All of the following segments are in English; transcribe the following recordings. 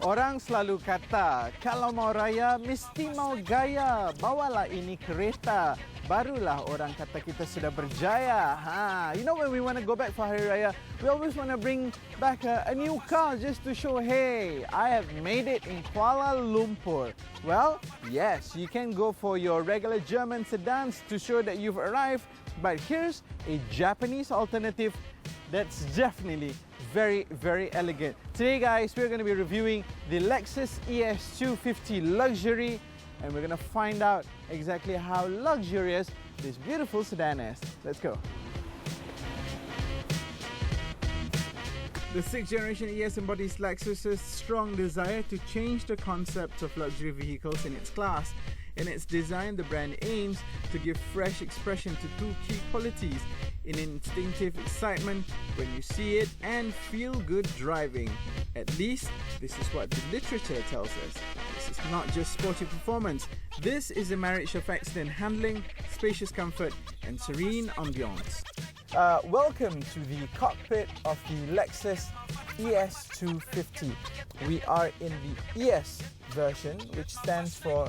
Orang selalu kata, kalau mau raya, mesti mau gaya. Bawalah ini kereta. Barulah orang kata kita sudah berjaya. You know when we want to go back for Hari Raya, we always want to bring back a new car just to show, hey, I have made it in Kuala Lumpur. Well, yes, you can go for your regular German sedans to show that you've arrived. But here's a Japanese alternative that's definitely very, very elegant. Today, guys, we're going to be reviewing the Lexus ES250 Luxury, and we're going to find out exactly how luxurious this beautiful sedan is. Let's go. The 6th generation ES embodies Lexus's strong desire to change the concept of luxury vehicles in its class. In its design, the brand aims to give fresh expression to two key qualities: in instinctive excitement when you see it and feel good driving. At least, this is what the literature tells us. This is not just sporty performance. This is a marriage of excellent handling, spacious comfort, and serene ambiance. Welcome to the cockpit of the Lexus ES250. We are in the ES version, which stands for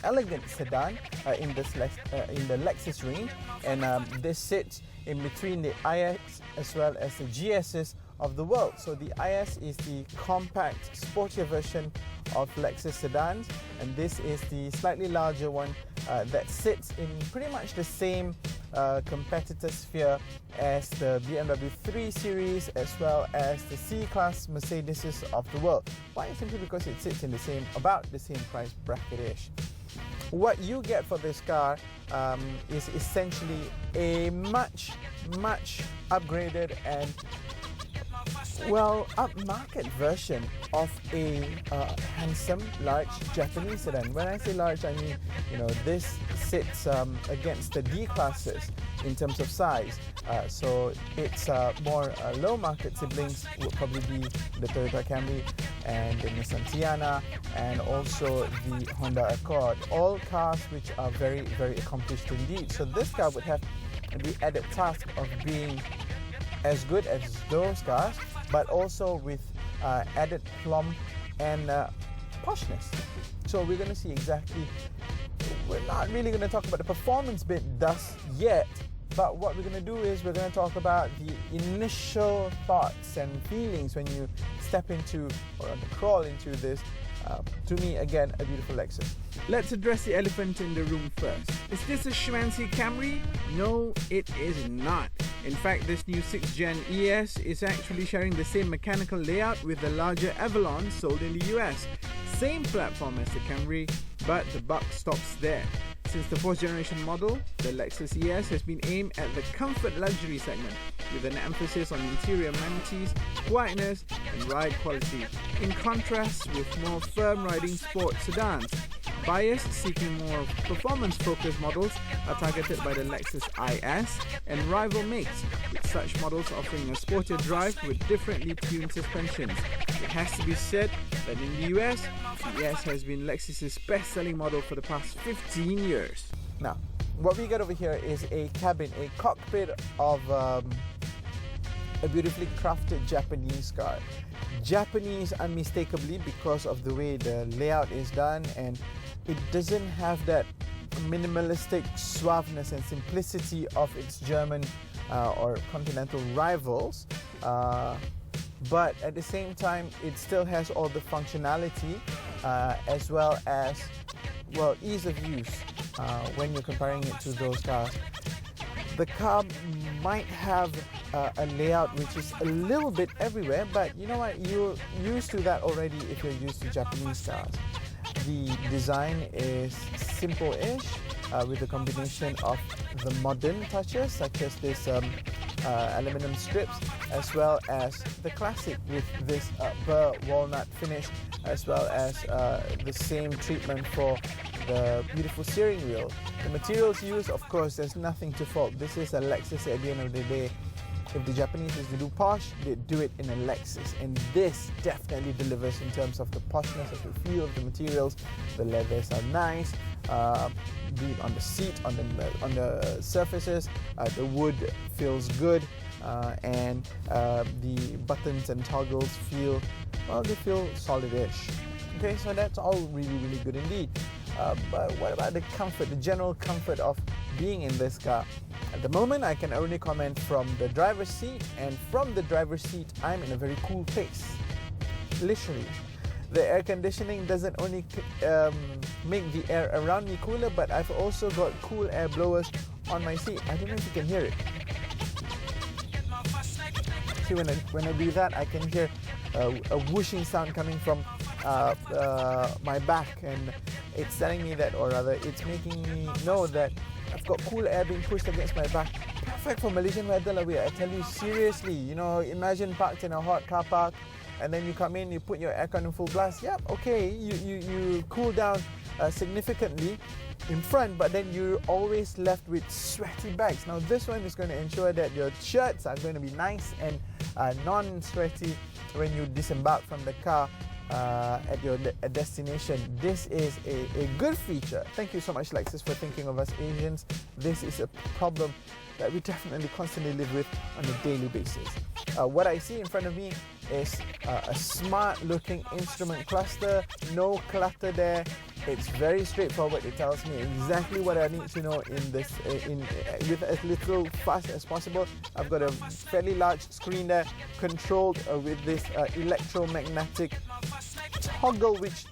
elegant sedan in the Lexus range, and this sits in between the IS as well as the GSs of the world. So the IS is the compact, sportier version of Lexus sedans, and this is the slightly larger one that sits in pretty much the same competitor sphere as the BMW 3 Series as well as the C-Class Mercedes of the world. Why? Simply because it sits in about the same price bracket-ish. What you get for this car is essentially a much upgraded and upmarket version of a handsome, large Japanese sedan. When I say large, I mean, this sits against the D classes in terms of size. So its more low market siblings would probably be the Toyota Camry and the Nissan Tiana and also the Honda Accord. All cars which are very, very accomplished indeed. So this car would have the added task of being as good as those cars, but also with added plump and poshness. So we're going to see exactly. We're not really going to talk about the performance bit thus yet, but what we're going to do is we're going to talk about the initial thoughts and feelings when you step into or crawl into this. To me, again, a beautiful Lexus. Let's address the elephant in the room first. Is this a schmancy Camry? No, it is not. In fact, this new 6th Gen ES is actually sharing the same mechanical layout with the larger Avalon sold in the US. Same platform as the Camry, but the buck stops there. Since the 4th generation model, the Lexus ES has been aimed at the comfort luxury segment, with an emphasis on interior amenities, quietness, and ride quality, in contrast with more firm riding sport sedans. Buyers seeking more performance-focused models are targeted by the Lexus IS and rival mates, with such models offering a sportier drive with differently tuned suspensions. It has to be said that in the US, the ES has been Lexus's best-selling model for the past 15 years. Now, what we got over here is a cabin, a cockpit of a beautifully crafted Japanese car. Japanese unmistakably because of the way the layout is done, and it doesn't have that minimalistic suaveness and simplicity of its German or continental rivals, but at the same time it still has all the functionality as well as ease of use when you're comparing it to those cars. The car might have a layout which is a little bit everywhere, but you know what, you're used to that already if you're used to Japanese cars. The design is simple-ish with a combination of the modern touches such as this aluminum strips, as well as the classic with this burr walnut finish, as well as the same treatment for the beautiful steering wheel. The materials used, of course, there's nothing to fault. This is a Lexus at the end of the day. If the Japanese is to do posh, they do it in a Lexus, and this definitely delivers in terms of the poshness of the feel of the materials. The leathers are nice, be it on the seat, on the surfaces. The wood feels good, and the buttons and toggles feel, well, they feel solid-ish. Okay, so that's all really good indeed. But what about the comfort, the general comfort of being in this car? At the moment, I can only comment from the driver's seat, and from the driver's seat, I'm in a very cool place. Literally. The air conditioning doesn't only make the air around me cooler, but I've also got cool air blowers on my seat. I don't know if you can hear it. See, when I do that, I can hear a whooshing sound coming from my back, and it's telling me that, or rather, it's making me know that I've got cool air being pushed against my back. Perfect for Malaysian weather, I tell you seriously. You know, imagine parked in a hot car park, and then you come in, you put your aircon in full blast. Yep, okay, you cool down significantly in front, but then you're always left with sweaty bags. Now this one is going to ensure that your shirts are going to be nice and non-sweaty when you disembark from the car at your destination. This is a good feature. Thank you so much, Lexus, for thinking of us Asians. This is a problem that we definitely constantly live with on a daily basis. What I see in front of me is a smart looking instrument cluster, no clutter there. It's very straightforward. It tells me exactly what I need to know in this with as little fuss as possible. I've got a fairly large screen there, controlled with this electromagnetic toggle, which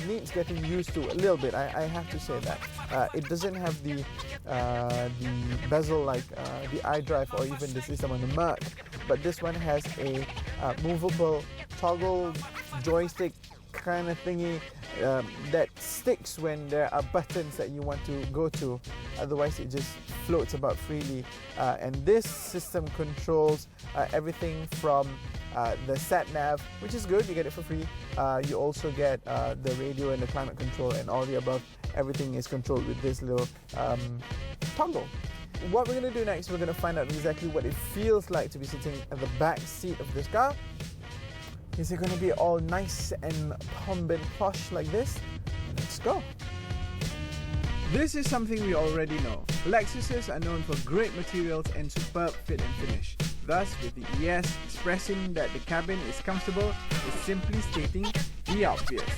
needs getting used to a little bit. I have to say that it doesn't have the bezel like the iDrive or even the system on the Merc, but this one has a movable toggle joystick kind of thingy that sticks when there are buttons that you want to go to. Otherwise, it just floats about freely. And this system controls everything from the sat nav, which is good, you get it for free. You also get the radio and the climate control and all the above. Everything is controlled with this little toggle. What we're going to do next, we're going to find out exactly what it feels like to be sitting at the back seat of this car. Is it going to be all nice and plump and plush like this? Let's go. This is something we already know. Lexuses are known for great materials and superb fit and finish. Thus, with the ES expressing that the cabin is comfortable is simply stating the obvious.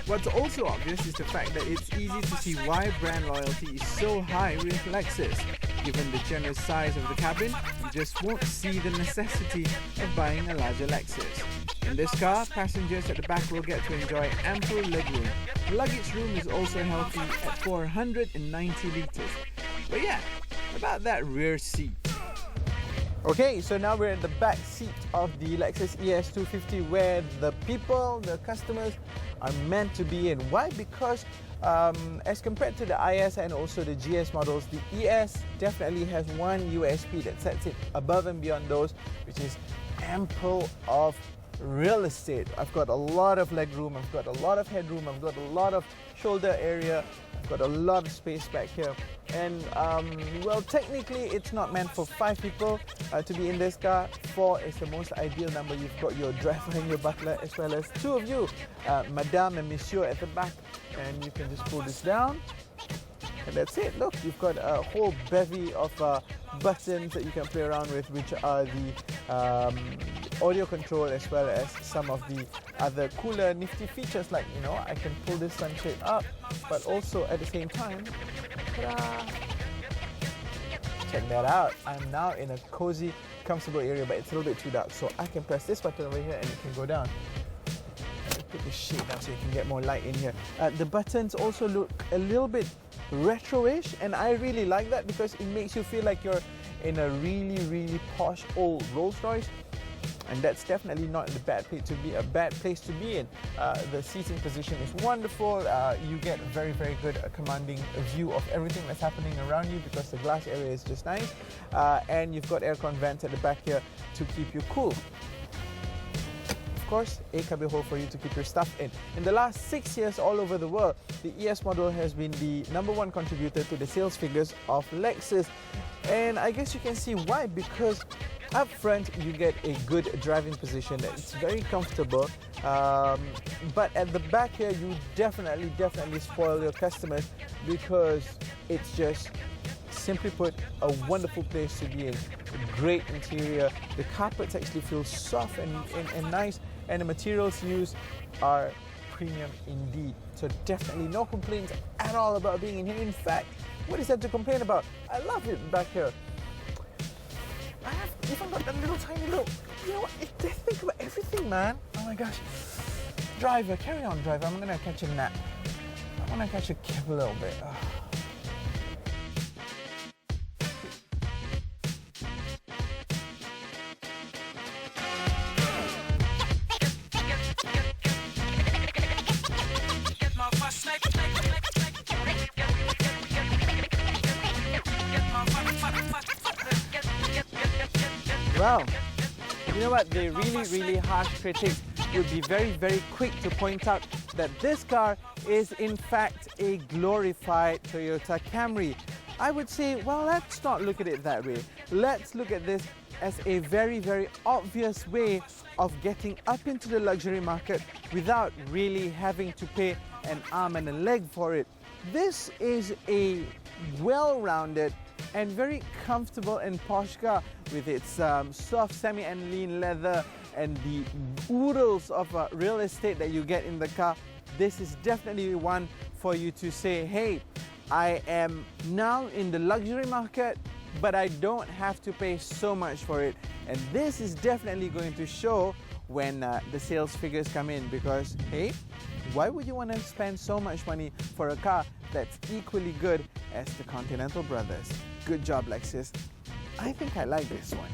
What's also obvious is the fact that it's easy to see why brand loyalty is so high with Lexus. Given the generous size of the cabin, you just won't see the necessity of buying a larger Lexus. In this car, passengers at the back will get to enjoy ample legroom. The luggage room is also healthy at 490 litres. But yeah, about that rear seat. Okay, so now we're in the back seat of the Lexus ES250, where the people, the customers, are meant to be in. Why? Because as compared to the IS and also the GS models, the ES definitely has one USP that sets it above and beyond those, which is ample of real estate. I've got a lot of leg room, I've got a lot of headroom, I've got a lot of shoulder area, I've got a lot of space back here. And well, technically it's not meant for 5 people to be in this car. 4 is the most ideal number. You've got your driver and your butler, as well as 2 of you, Madame and Monsieur at the back, and you can just pull this down. And that's it. Look, you've got a whole bevy of buttons that you can play around with, which are the audio control, as well as some of the other cooler nifty features, like, you know, I can pull this sunshade up, but also at the same time, ta-da! Check that out. I'm now in a cozy, comfortable area, but it's a little bit too dark, so I can press this button over here and it can go down. Put the shade down so you can get more light in here. The buttons also look a little bit retro-ish, and I really like that because it makes you feel like you're in a really posh old Rolls Royce, and that's definitely not a bad place to be in. The seating position is wonderful. You get a very good commanding view of everything that's happening around you because the glass area is just nice, and you've got aircon vents at the back here to keep you cool. Of course, a cubby hole for you to keep your stuff in. In the last 6 years all over the world, the ES model has been the #1 contributor to the sales figures of Lexus. And I guess you can see why, because up front you get a good driving position. It's very comfortable, but at the back here you definitely spoil your customers, because it's just, simply put, a wonderful place to be in. Great interior. The carpets actually feel soft and nice, and the materials used are premium indeed. So definitely no complaints at all about being in here. In fact, what is there to complain about? I love it back here. I have even got that little tiny look. You know what? They think about everything, man. Oh my gosh. Driver, carry on, driver. I'm gonna catch a nap. I wanna catch a kip a little bit. Well, you know what? The really harsh critics would be very quick to point out that this car is in fact a glorified Toyota Camry. I would say, well, let's not look at it that way. Let's look at this as a very obvious way of getting up into the luxury market without really having to pay an arm and a leg for it. This is a well-rounded and very comfortable and posh car, with its soft semi-aniline leather and the oodles of real estate that you get in the car. This is definitely one for you to say, hey, I am now in the luxury market, but I don't have to pay so much for it. And this is definitely going to show when the sales figures come in, because hey, why would you want to spend so much money for a car that's equally good as the Continental brothers? Good job, Lexus. I think I like this one.